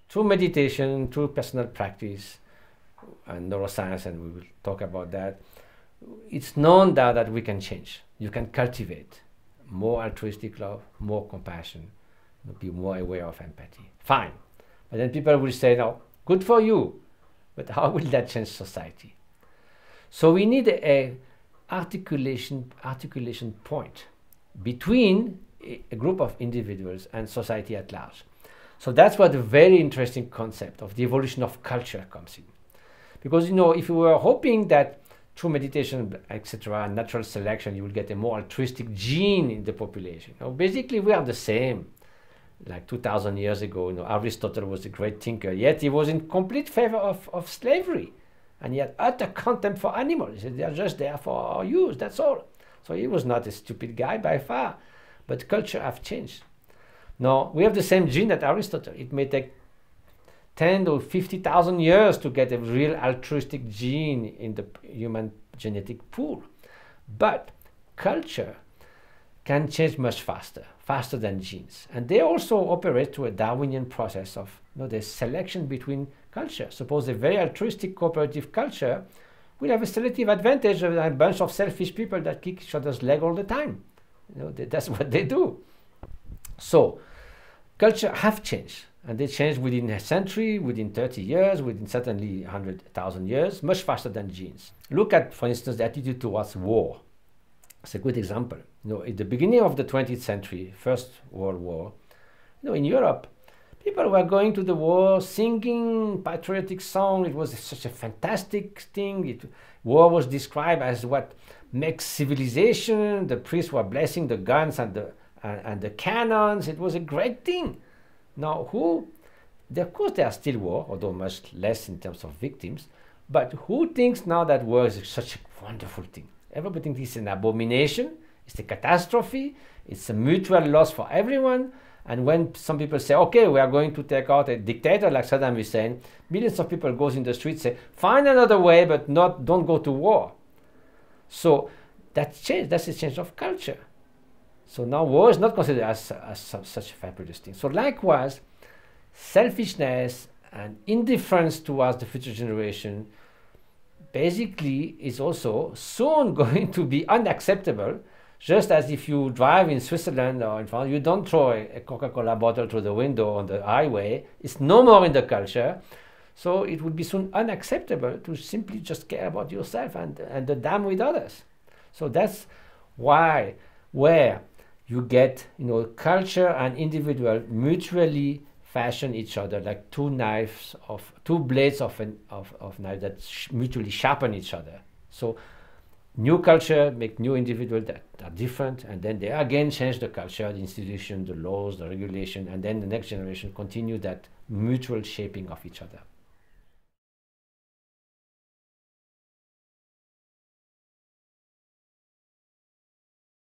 through meditation, through personal practice and neuroscience, and we will talk about that, it's known now that we can change. You can cultivate more altruistic love, more compassion, be more aware of empathy. Fine. But then people will say, no, good for you, but how will that change society? So we need a articulation point between a group of individuals and society at large. So that's where the very interesting concept of the evolution of culture comes in. Because, you know, if you were hoping that through meditation, etc., and natural selection, you will get a more altruistic gene in the population. You know, basically, we are the same. Like 2,000 years ago, you know, Aristotle was a great thinker, yet he was in complete favor of slavery. And he had utter contempt for animals. He said, they are just there for our use, that's all. So he was not a stupid guy by far. But culture have changed. Now, we have the same gene that Aristotle. It may take 10 or 50,000 years to get a real altruistic gene in the human genetic pool. But culture can change much faster than genes. And they also operate through a Darwinian process of, you know, the selection between culture. Suppose a very altruistic cooperative culture will have a selective advantage of a bunch of selfish people that kick each other's leg all the time. You know, that's what they do. So culture have changed, and they changed within a century, within 30 years, within certainly 100,000 years, much faster than genes. Look at, for instance, the attitude towards war. It's a good example. You know, at the beginning of the 20th century, First World War, you know, in Europe, people were going to the war singing patriotic songs. It was such a fantastic thing. War was described as what makes civilization. The priests were blessing the guns and the cannons. It was a great thing. Now, of course, there are still war, although much less in terms of victims. But who thinks now that war is such a wonderful thing? Everybody thinks it's an abomination. It's a catastrophe. It's a mutual loss for everyone. And when some people say, okay, we are going to take out a dictator like Saddam Hussein, millions of people goes in the streets and say, find another way, but don't go to war. So that's change. That's a change of culture. So now war is not considered as such a fabulous thing. So likewise, selfishness and indifference towards the future generation basically is also soon going to be unacceptable. Just as if you drive in Switzerland or in France, you don't throw a Coca-Cola bottle through the window on the highway. It's no more in the culture. So it would be soon unacceptable to simply just care about yourself and the damn with others. So that's where you get, you know, culture and individual mutually fashion each other like two blades of knife that mutually sharpen each other. So new culture make new individuals that are different, and then they again change the culture, the institution, the laws, the regulation, and then the next generation continue that mutual shaping of each other.